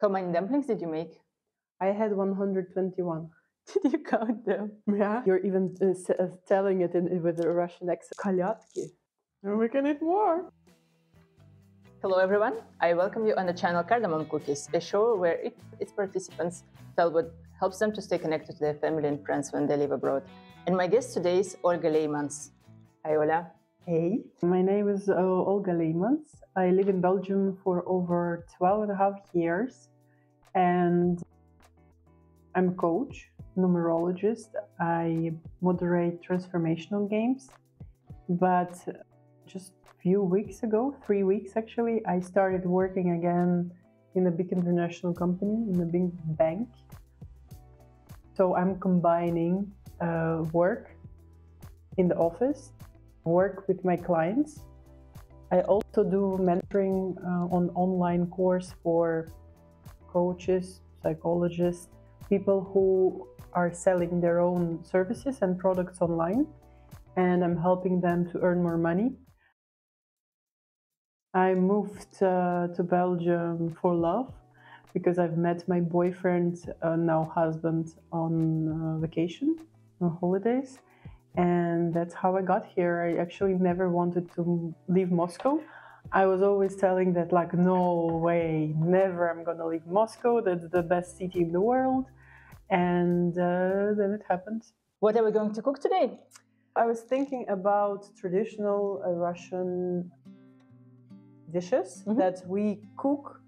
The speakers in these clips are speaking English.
How many dumplings did you make? I had 121. Did you count them? Yeah. You're even telling it with a Russian accent. Kalyatki. And we can eat more. Hello everyone, I welcome you on the channel Cardamom Cookies, a show where its participants tell what helps them to stay connected to their family and friends when they live abroad. And my guest today is Olga Leymans. Hi Ola. Hey. My name is Olga Leymans. I live in Belgium for over 12 and a half years. And I'm a coach, numerologist. I moderate transformational games. But just a few weeks ago, 3 weeks actually, I started working again in a big international company, in a big bank. So I'm combining work in the office, work with my clients. I also do mentoring on online course for coaches, psychologists, people who are selling their own services and products online, and I'm helping them to earn more money. I moved to Belgium for love because I've met my boyfriend, now husband, on vacation, on holidays. And that's how I got here. I actually never wanted to leave Moscow. I was always telling that, like, no way, never I'm gonna leave Moscow. That's the best city in the world. And then it happened. What are we going to cook today? I was thinking about traditional Russian dishes that we cook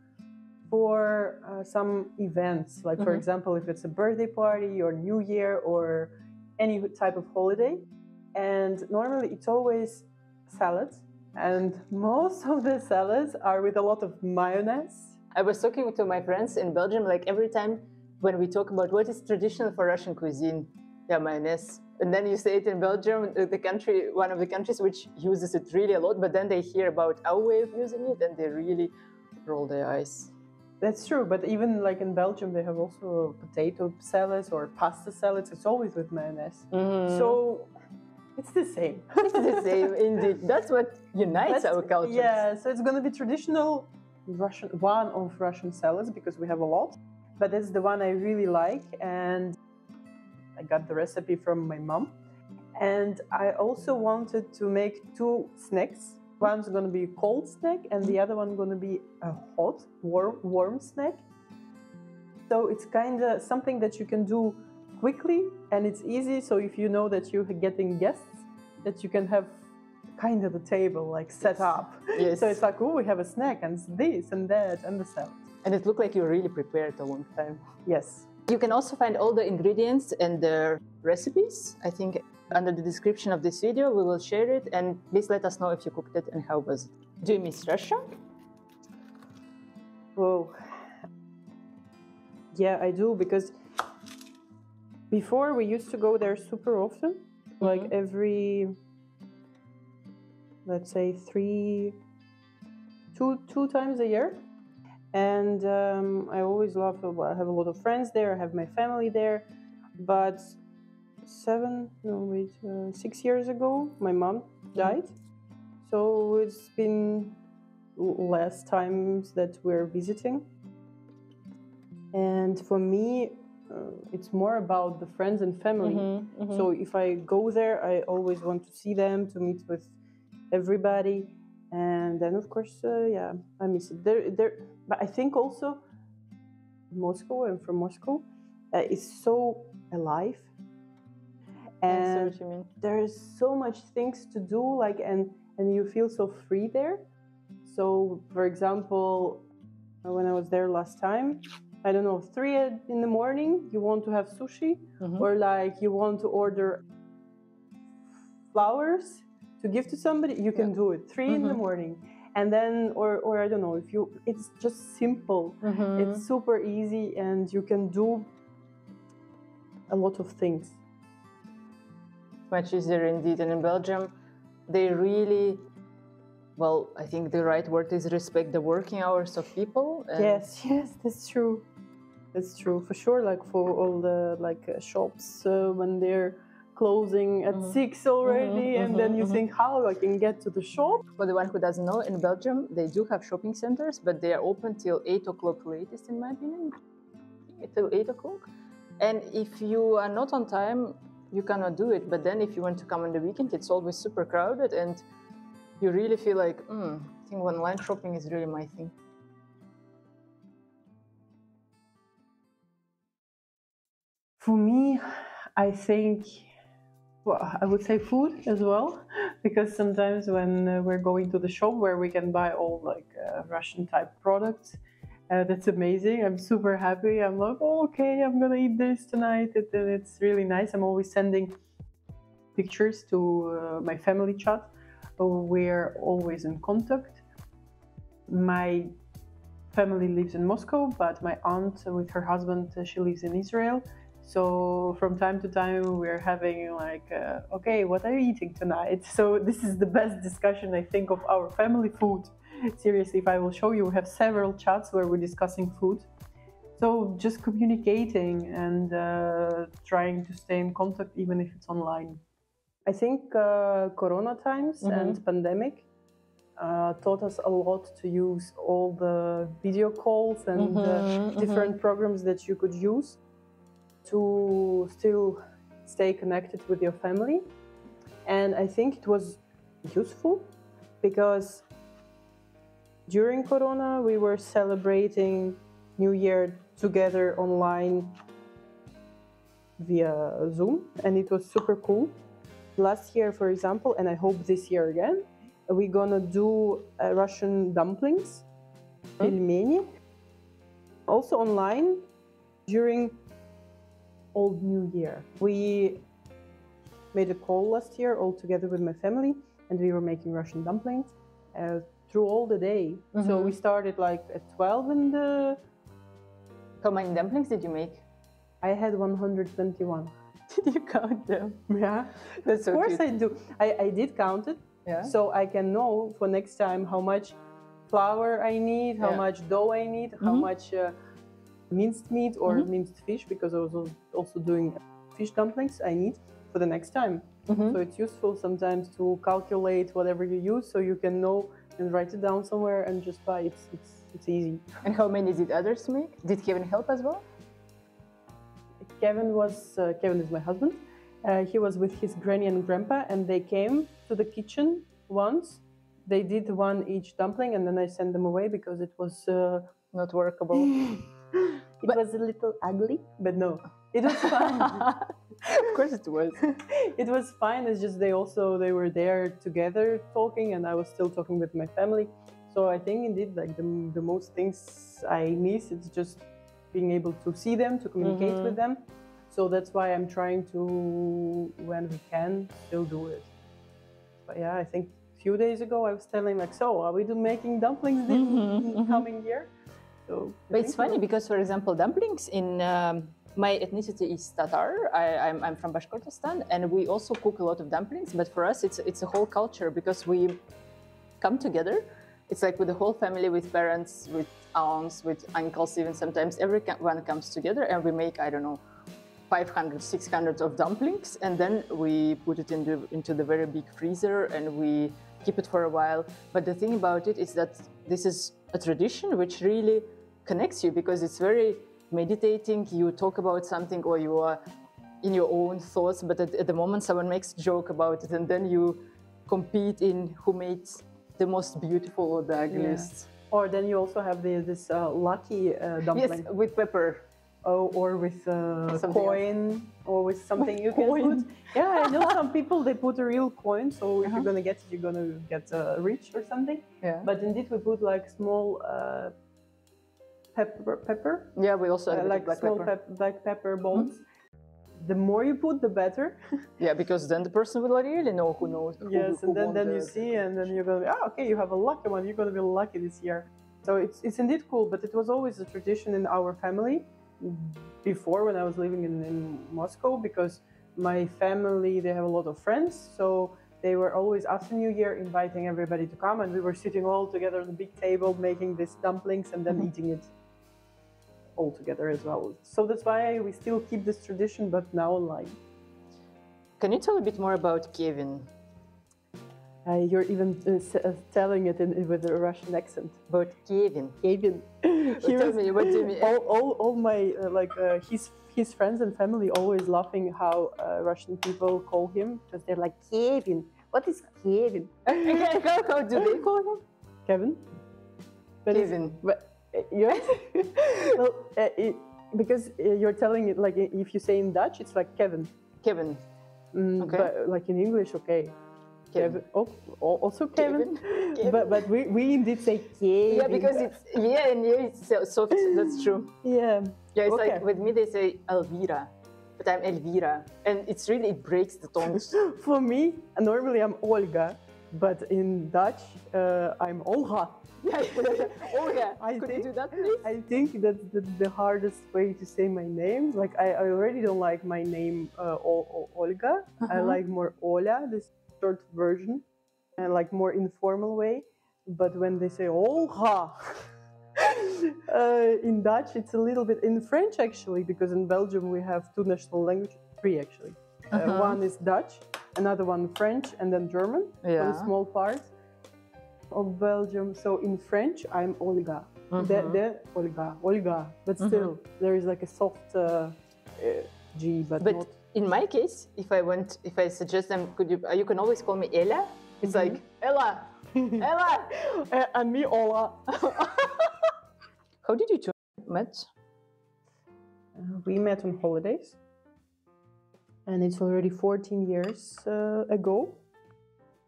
for some events. Like, for example, if it's a birthday party or New Year or any type of holiday. And normally it's always salads. And most of the salads are with a lot of mayonnaise. I was talking to my friends in Belgium, like every time when we talk about what is traditional for Russian cuisine, yeah, mayonnaise. And then you say it in Belgium, the country, one of the countries which uses it really a lot, but then they hear about our way of using it and they really roll their eyes. That's true, but even like in Belgium, they have also potato salads or pasta salads. It's always with mayonnaise. So it's the same. It's the same, indeed. That's what unites our cultures. Yeah, so it's going to be traditional Russian, one of Russian salads because we have a lot. But it's the one I really like, and I got the recipe from my mom. And I also wanted to make two snacks. One's going to be a cold snack and the other one going to be a hot, warm snack. So it's kind of something that you can do quickly and it's easy. So if you know that you're getting guests, that you can have kind of the table like set up. Yes. So it's like, oh, we have a snack and this and that and the salad. And it looked like you really prepared a long time. Yes. You can also find all the ingredients and the recipes, I think, under the description of this video. We will share it, and please let us know if you cooked it and how was it. Do you miss Russia? Oh, yeah, I do, because before we used to go there super often, like every, let's say, two times a year. And I always love, I have a lot of friends there, I have my family there, but 6 years ago, my mom died. So it's been less times that we're visiting. And for me, it's more about the friends and family. So if I go there, I always want to see them, to meet with everybody. And then, of course, yeah, I miss it. But I think also Moscow, I'm from Moscow, is so alive. And what you mean. there's so much things to do, like, and you feel so free there. So, for example, when I was there last time, I don't know, 3 in the morning, you want to have sushi, or like you want to order flowers to give to somebody, you can do it 3 in the morning. And then, or I don't know, it's just simple. It's super easy and you can do a lot of things. Much easier indeed. And in Belgium, they really, well, I think the right word is respect the working hours of people. Yes, that's true. That's true, for sure. Like for all the shops, when they're closing at 6 already, and then you think how I can get to the shop. For the one who doesn't know, in Belgium, they do have shopping centers, but they are open till 8 o'clock latest, in my opinion, till 8 o'clock. And if you are not on time, you cannot do it. But then if you want to come on the weekend, it's always super crowded, and you really feel like, I think online shopping is really my thing. For me, I think, well, I would say food as well, because sometimes when we're going to the shop where we can buy all like Russian type products, that's amazing. I'm super happy. I'm like, oh, okay, I'm gonna eat this tonight. It's really nice. I'm always sending pictures to my family chat. We're always in contact. My family lives in Moscow, but my aunt with her husband, she lives in Israel. So from time to time we're having like, okay, what are you eating tonight? So this is the best discussion, I think, of our family food. Seriously, if I will show you, we have several chats where we're discussing food. So just communicating and trying to stay in contact even if it's online. I think Corona times and pandemic taught us a lot to use all the video calls and different programs that you could use to still stay connected with your family. And I think it was useful because during Corona we were celebrating New Year together online via Zoom, and it was super cool. Last year, for example, and I hope this year again, we're gonna do Russian dumplings, pelmeni, also online during Old New Year. We made a call last year all together with my family, and we were making Russian dumplings through all the day. So we started like at 12 in the... How many dumplings did you make? I had 121. Did you count them? Yeah, that's so of course cute. I do. I did count it, so I can know for next time how much flour I need, how much dough I need, how much minced meat or minced fish, because I was also doing fish dumplings I need for the next time. So it's useful sometimes to calculate whatever you use so you can know and write it down somewhere and just buy it. It's easy. And how many did others make? Did Kevin help as well? Kevin is my husband. He was with his granny and grandpa, and they came to the kitchen once. They did one each dumpling, and then I sent them away because it was not workable. It was a little ugly, but no, it was fun. Of course it was. It was fine. It's just they were there together talking, and I was still talking with my family. So I think indeed, like the most things I miss, it's just being able to see them, to communicate with them. So that's why I'm trying to, when we can, still do it. But yeah, I think a few days ago I was telling like, so are we making dumplings this coming year? So, but it's funny because, for example, dumplings in my ethnicity is Tatar. I'm from Bashkortostan, and we also cook a lot of dumplings. But for us, it's a whole culture because we come together. It's like with the whole family, with parents, with aunts, with uncles, even sometimes everyone comes together and we make, I don't know, 500, 600 of dumplings, and then we put it into the very big freezer and we keep it for a while. But the thing about it is that this is a tradition which really connects you because it's very meditating. You talk about something or you are in your own thoughts, but at the moment someone makes a joke about it and then you compete in who made the most beautiful or the ugliest. Yeah. Or then you also have this lucky dumpling. Yes, with pepper. Oh, or with coin, or with something you can put. Yeah, I know some people, they put a real coin, so if you're going to get it, you're going to get rich or something. Yeah. But indeed, we put like small pepper. Yeah, we also have like small black pepper balls. The more you put, the better. Yeah, because then the person will really know who knows. Yes, and then you see, and then you're going to be, okay, you have a lucky one. You're going to be lucky this year. So it's indeed cool, but it was always a tradition in our family before when I was living in Moscow, because my family, they have a lot of friends. So they were always after New Year inviting everybody to come, and we were sitting all together on the big table making these dumplings and then eating it all together as well. So that's why we still keep this tradition, but now online. Can you tell a bit more about Kevin? You're even telling it with a Russian accent. About Kevin. Kevin. Tell me, what do you mean? All my his friends and family always laughing how Russian people call him, because they're like, Kevin. What is Kevin? How do they call him? Kevin. But Kevin. Yes. Well, because you're telling it like if you say in Dutch, it's like Kevin. Kevin. Okay. But like in English, okay. Kevin. Oh, also Kevin. Kevin. But we indeed say Kevin. Yeah, because it's and it's so soft. That's true. Yeah. Yeah, it's Okay. like with me they say Elvira, but I'm Elvira, and it's really it breaks the tongues. For me, normally I'm Olga, but in Dutch, I'm Olga. Olga, I could think- you do that, please? I think that's the hardest way to say my name. Like I already don't like my name Olga. I like more Ola, this short version, and like more informal way. But when they say Olga, in Dutch it's a little bit. In French actually, because in Belgium we have two national languages, three actually. One is Dutch, another one French, and then German. Yeah. One small part of Belgium. So in French, I'm Olga. The Olga. But still, there is like a soft G, but not. In my case, if I suggest them, you can always call me Ella. It's like Ella, Ella. And me, Ola. How did you two met? We met on holidays, and it's already 14 years ago.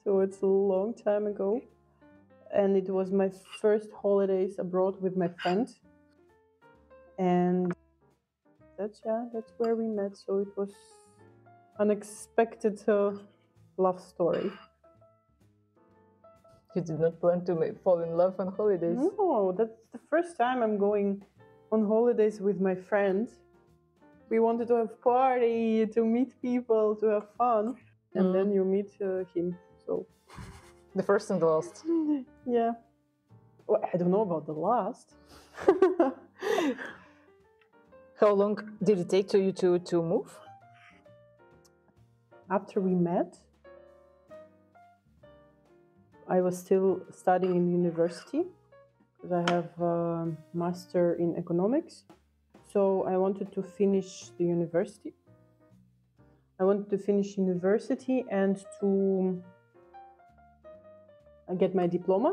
So it's a long time ago. And it was my first holidays abroad with my friend. And that's where we met. So it was unexpected love story. You did not plan to fall in love on holidays. No, that's the first time I'm going on holidays with my friend. We wanted to have party, to meet people, to have fun. And then you meet him. So The first and the last. yeah. Well, I don't know about the last. How long did it take to you to move? After we met, I was still studying in university because I have a master in economics. So I wanted to finish the university. I wanted to finish university and to get my diploma.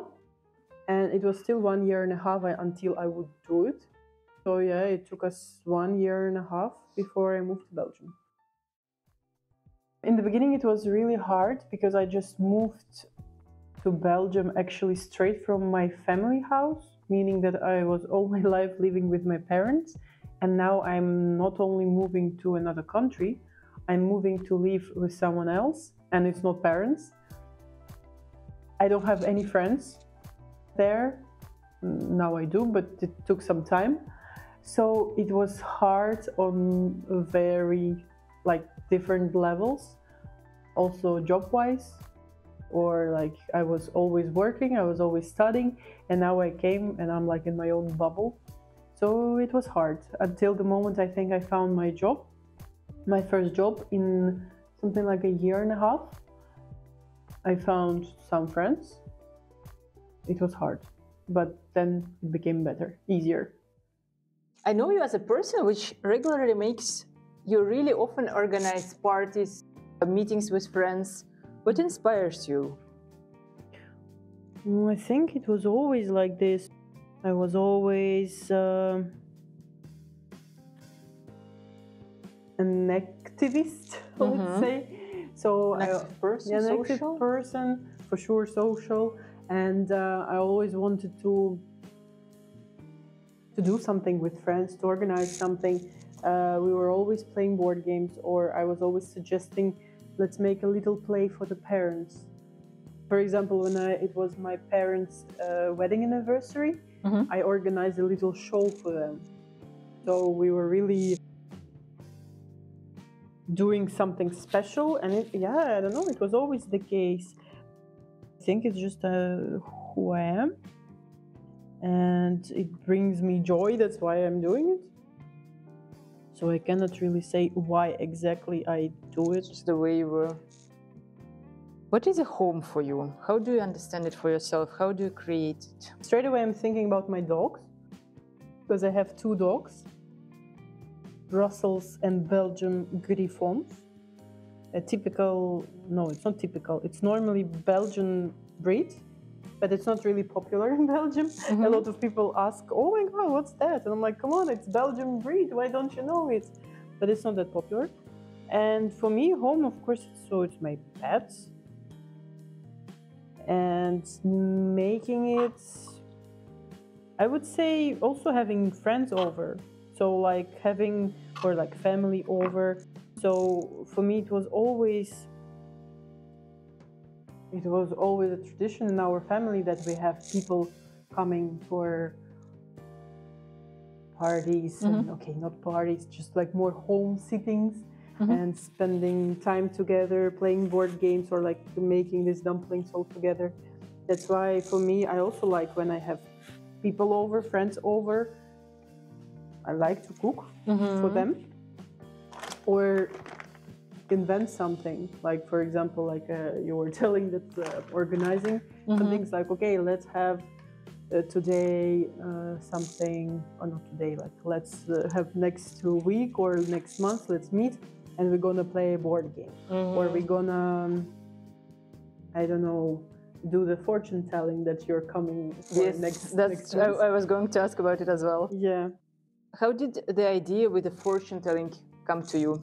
And it was still 1 year and a half until I would do it. So yeah, it took us 1 year and a half before I moved to Belgium. In the beginning, it was really hard because I just moved to Belgium actually straight from my family house, meaning that I was all my life living with my parents. And now I'm not only moving to another country, I'm moving to live with someone else, and it's not parents. I don't have any friends there. Now I do, but it took some time. So it was hard on very different levels, also job-wise, or I was always working, I was always studying, and now I came and I'm in my own bubble. So it was hard until the moment I think I found my job, my first job in something like a year and a half. I found some friends. It was hard, but then it became better, easier. I know you as a person which regularly makes you really often organize parties, meetings with friends. What inspires you? I think it was always like this. I was always an activist, let's say. So An active person, an social? active person, for sure, social. And I always wanted to do something with friends, to organize something. We were always playing board games, or I was always suggesting, let's make a little play for the parents. For example, when it was my parents' wedding anniversary, I organized a little show for them. So we were really doing something special, and I don't know, it was always the case. I think it's just who I am, and it brings me joy. That's why I'm doing it. So I cannot really say why exactly I do it. Just the way you were. What is a home for you? How do you understand it for yourself? How do you create it? Straight away I'm thinking about my dogs, because I have 2 dogs, Brussels and Belgian Griffons. A typical, no, it's not typical, it's normally Belgian breed, but it's not really popular in Belgium. A lot of people ask, oh my God, what's that? And I'm like, come on, it's Belgian breed, why don't you know it? But it's not that popular. And for me, home, of course, it's my pets. And making it, I would say also having friends over. So like having, or like family over. So for me, it was always a tradition in our family that we have people coming for parties. And, okay, not parties, just like more home sittings and spending time together, playing board games, or like making these dumplings all together. That's why for me, I also like when I have people over, friends over. I like to cook for them, or invent something. Like for example, like you were telling that organizing some things. Like okay, let's have today something, or not today. Like let's have next week or next month. Let's meet and we're gonna play a board game, or we're gonna, I don't know, do the fortune telling that you're coming for next month. I was going to ask about it as well. Yeah. How did the idea with the fortune telling come to you?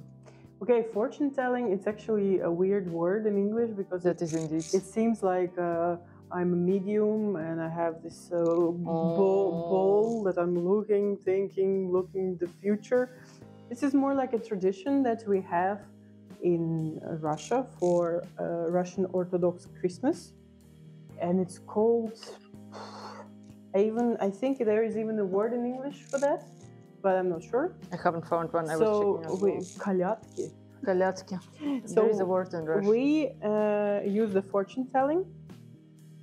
Okay, fortune telling, it's actually a weird word in English, because That is indeed. it seems like I'm a medium and I have this ball that I'm looking the future. This is more like a tradition that we have in Russia for Russian Orthodox Christmas. And it's called, I think there is even a word in English for that, but I'm not sure. I haven't found one. I was checking. Kalyatki. Kalyatki. So there is a word in Russian. We use the fortune telling.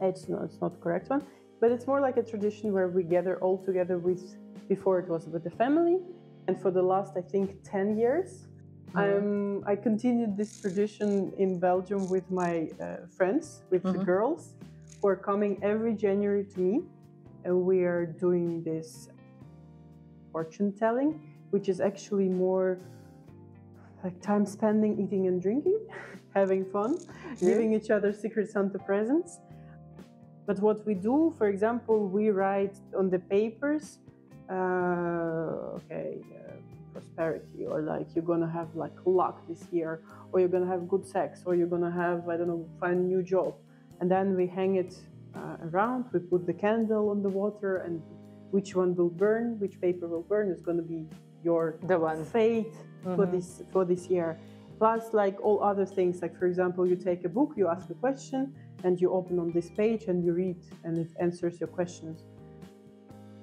It's not the correct one, but it's more like a tradition where we gather all together before it was with the family. And for the last, I think, 10 years, I continued this tradition in Belgium with my friends, with the girls, who are coming every January to me. And we are doing this fortune telling, which is actually more like time spending, eating and drinking, having fun, giving each other Secret Santa presents. But what we do, for example, we write on the papers, prosperity, or like you're gonna have like luck this year, or you're gonna have good sex, or you're gonna have, I don't know, find a new job. And then we hang it around, we put the candle on the water, and which one will burn, which paper will burn is gonna be your fate for this year. Plus, like all other things, like for example, you take a book, you ask a question, and you open on this page and you read, and it answers your questions.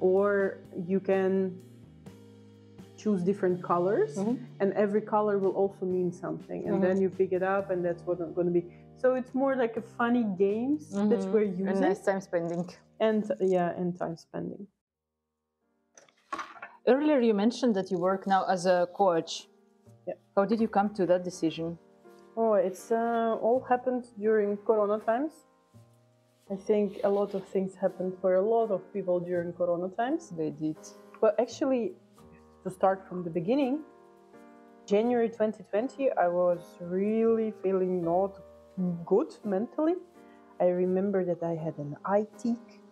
Or you can choose different colors, and every color will also mean something, and then you pick it up, and that's what it's going to be. So it's more like a funny games that we're using. And nice time spending. And time spending. Earlier you mentioned that you work now as a coach. Yeah. How did you come to that decision? Oh, it's all happened during Corona times. I think a lot of things happened for a lot of people during Corona times. They did. But actually, to start from the beginning, January 2020, I was really feeling not good mentally. I remember that I had an eye tic.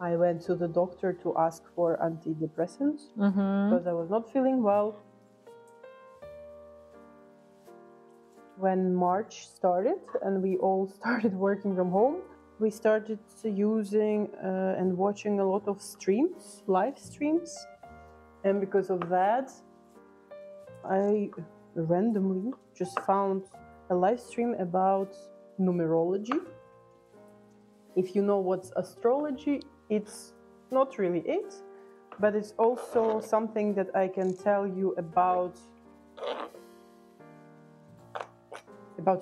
I went to the doctor to ask for antidepressants because I was not feeling well. When March started and we all started working from home, we started using and watching a lot of streams, live streams. And because of that, I randomly just found a live stream about numerology. If you know what's astrology, it's not really it, but it's also something that I can tell you about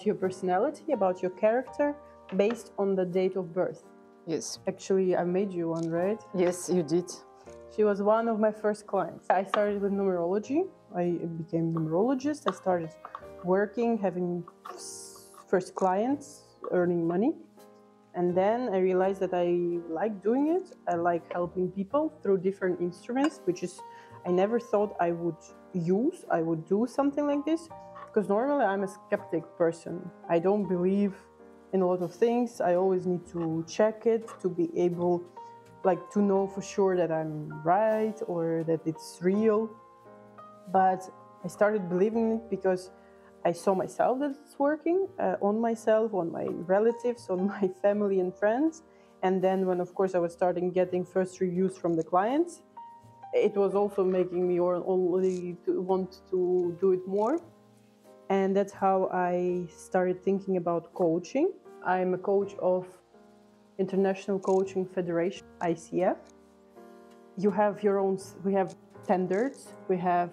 your personality, about your character, based on the date of birth. Yes. Actually, I made you one, right? Yes, you did. She was one of my first clients. I started with numerology. I became a numerologist. I started working, having first clients, earning money. And then I realized that I like doing it. I like helping people through different instruments, which is, I never thought I would do something like this. Because normally I'm a skeptic person. I don't believe in a lot of things. I always need to check it to be able, like, to know for sure that I'm right or that it's real. But I started believing it because I saw myself that it's working on myself, on my relatives, on my family and friends. And then when, of course, I was starting getting first reviews from the clients, it was also making me already want to do it more. And that's how I started thinking about coaching. I'm a coach of International Coaching Federation, ICF. You have your own, we have standards, we have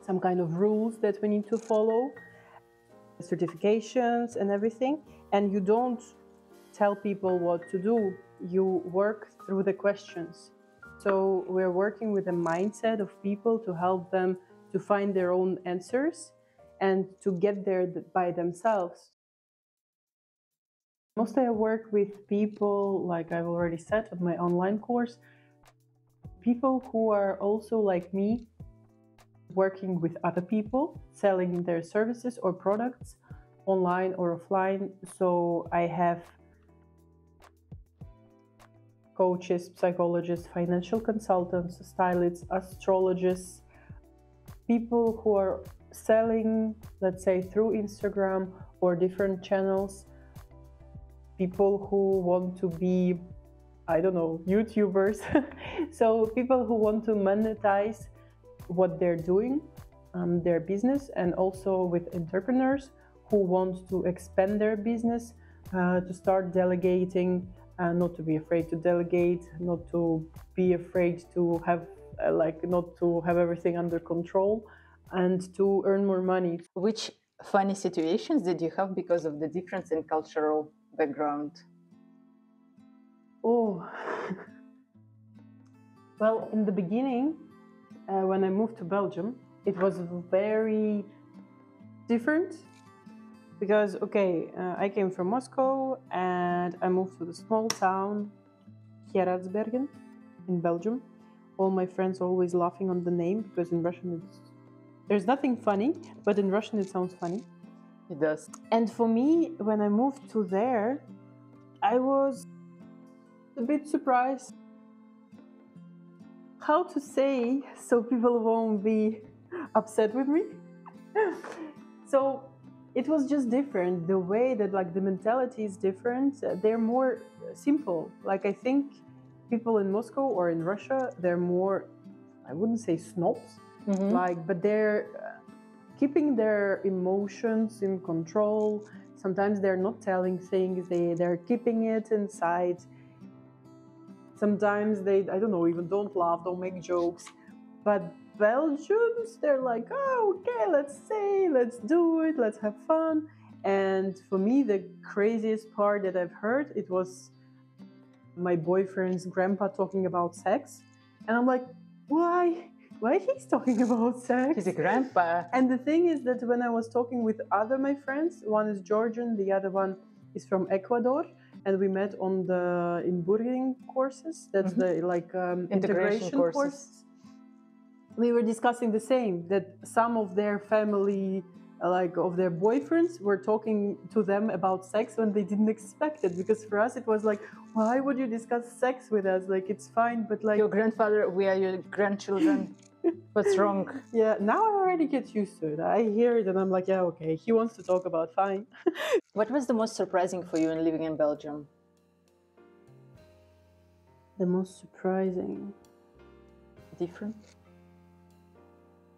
some kind of rules that we need to follow, certifications and everything. And you don't tell people what to do, you work through the questions. So we're working with a mindset of people to help them to find their own answers and to get there by themselves. Mostly I work with people, like I've already said on my online course, people who are also like me, working with other people, selling their services or products online or offline. So I have coaches, psychologists, financial consultants, stylists, astrologists, people who are selling, let's say, through Instagram or different channels, people who want to be, I don't know, YouTubers. So people who want to monetize what they're doing, their business, and also with entrepreneurs who want to expand their business, to start delegating, not to be afraid to delegate, not to be afraid to have, not to have everything under control, and to earn more money. Which funny situations did you have because of the difference in cultural background? Oh, well, in the beginning, when I moved to Belgium, it was very different because, I came from Moscow and I moved to the small town, Geraardsbergen, in Belgium. All my friends are always laughing on the name because in Russian there's nothing funny, but in Russian it sounds funny. It does. And for me, when I moved to there, I was a bit surprised. How to say so people won't be upset with me? So it was just different. The way that, like, the mentality is different. They're more simple. Like, I think people in Moscow or in Russia, they're more, I wouldn't say snobs, but they're keeping their emotions in control. Sometimes they're not telling things, they're keeping it inside. Sometimes they, I don't know, even don't laugh, don't make jokes. But Belgians, they're like, oh, okay, let's do it, let's have fun. And for me, the craziest part that I've heard, it was my boyfriend's grandpa talking about sex. And I'm like, why he's talking about sex? He's a grandpa. And the thing is that when I was talking with other my friends, one is Georgian, the other one is from Ecuador, and we met on the inburgering courses. That's the integration courses. We were discussing the same, that some of their family, of their boyfriends, were talking to them about sex when they didn't expect it. Because for us, it was like, why would you discuss sex with us? Like, it's fine, but like... Your grandfather, we are your grandchildren. What's wrong? Yeah, now I already get used to it. I hear it and I'm like, yeah, okay, he wants to talk about, fine. What was the most surprising for you in living in Belgium? The most surprising? Different?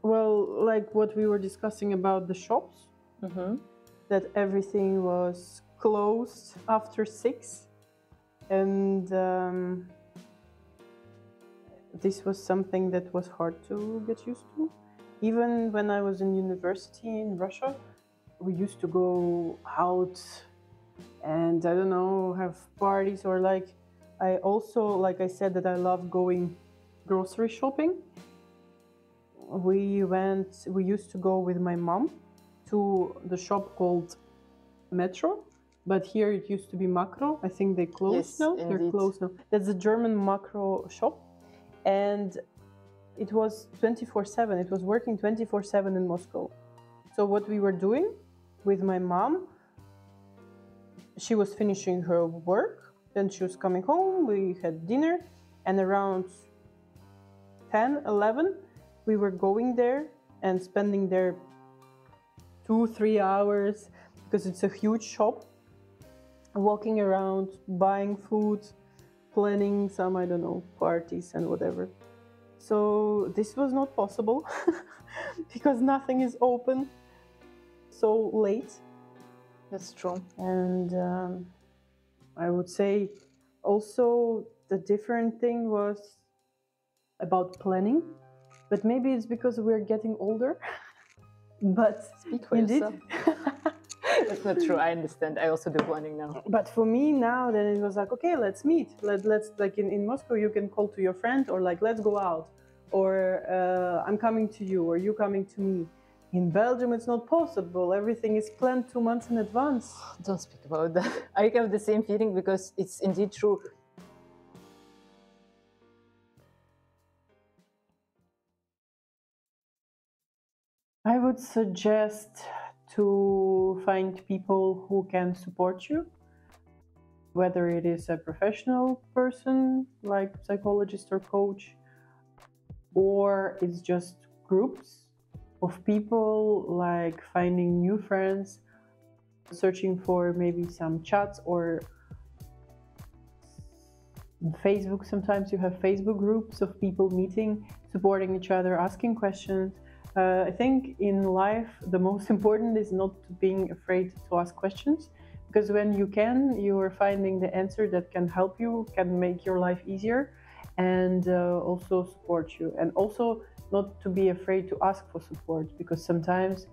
Well, like what we were discussing about the shops, that everything was closed after 6. And this was something that was hard to get used to. Even when I was in university in Russia, we used to go out and, I don't know, have parties, or like, I also, like I said, that I love going grocery shopping. We used to go with my mom to the shop called Metro, but here it used to be Makro. I think they closed now. Indeed. They're closed now. That's the German Makro shop, and it was 24/7. It was working 24/7 in Moscow. So what we were doing with my mom, she was finishing her work, then she was coming home, we had dinner, and around 10, 11, we were going there and spending there 2-3 hours, because it's a huge shop, walking around, buying food, planning some, I don't know, parties and whatever. So this was not possible because nothing is open so late. That's true. And I would say also the different thing was about planning, but maybe it's because we're getting older. But Speak for indeed. yourself. That's not true. I understand. I also do planning now. But for me now, then it was like, okay, let's meet. Let's like in Moscow, you can call to your friend, or like, let's go out, or I'm coming to you, or you coming to me. In Belgium, it's not possible. Everything is planned 2 months in advance. Don't speak about that. I have the same feeling because it's indeed true. I would suggest to find people who can support you, whether it is a professional person like psychologist or coach, or it's just groups of people, like finding new friends, searching for maybe some chats, or Facebook. Sometimes you have Facebook groups of people meeting, supporting each other, asking questions. I think in life the most important is not being afraid to ask questions, because when you are finding the answer that can help you, can make your life easier, and also support you. And also not to be afraid to ask for support, because sometimes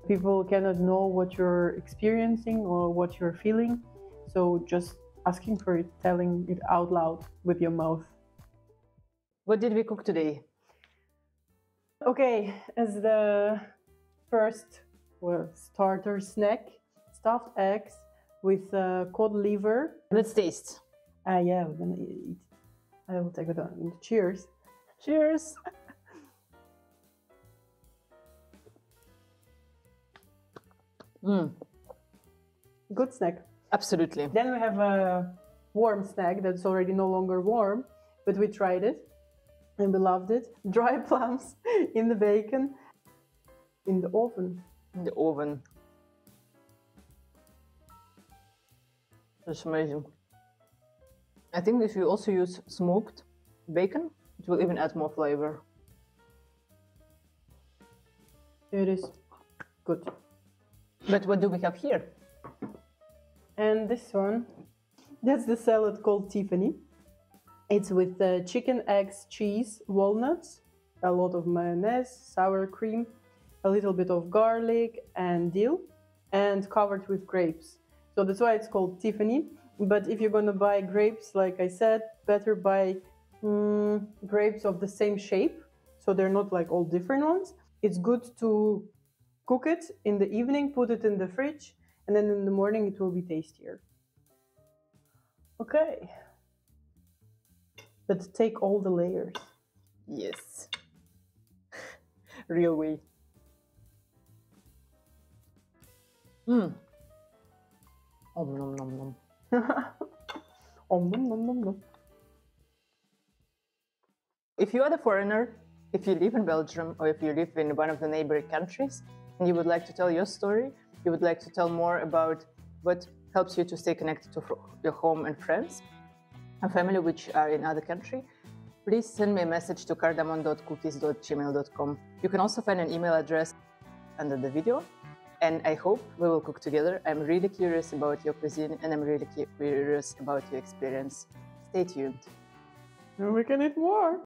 people cannot know what you're experiencing or what you're feeling. So just asking for it, telling it out loud with your mouth. What did we cook today? Okay, as the first starter snack, stuffed eggs with cod liver. Let's taste. Yeah, we're gonna eat. I will take it on. Cheers. Cheers. Good snack. Absolutely. Then we have a warm snack that's already no longer warm, but we tried it and we loved it. Dry plums in the bacon in the oven. In the oven. That's amazing. I think if you also use smoked bacon, it will even add more flavor. It is good. But what do we have here? And this one, that's the salad called Tiffany. It's with chicken, eggs, cheese, walnuts, a lot of mayonnaise, sour cream, a little bit of garlic and dill, and covered with grapes. So that's why it's called Tiffany. But if you're gonna buy grapes, like I said, better buy grapes of the same shape, so they're not like all different ones. It's good to cook it in the evening, put it in the fridge, and then in the morning it will be tastier. Okay. Let's take all the layers. Yes. Real way. Om nom nom nom. Om nom nom nom nom. If you are the foreigner, if you live in Belgium, or if you live in one of the neighboring countries, and you would like to tell your story, you would like to tell more about what helps you to stay connected to your home and friends and family which are in other country, please send me a message to cardamon.cookies@gmail.com. You can also find an email address under the video, and I hope we will cook together. I'm really curious about your cuisine, and I'm really curious about your experience. Stay tuned. And we can eat more.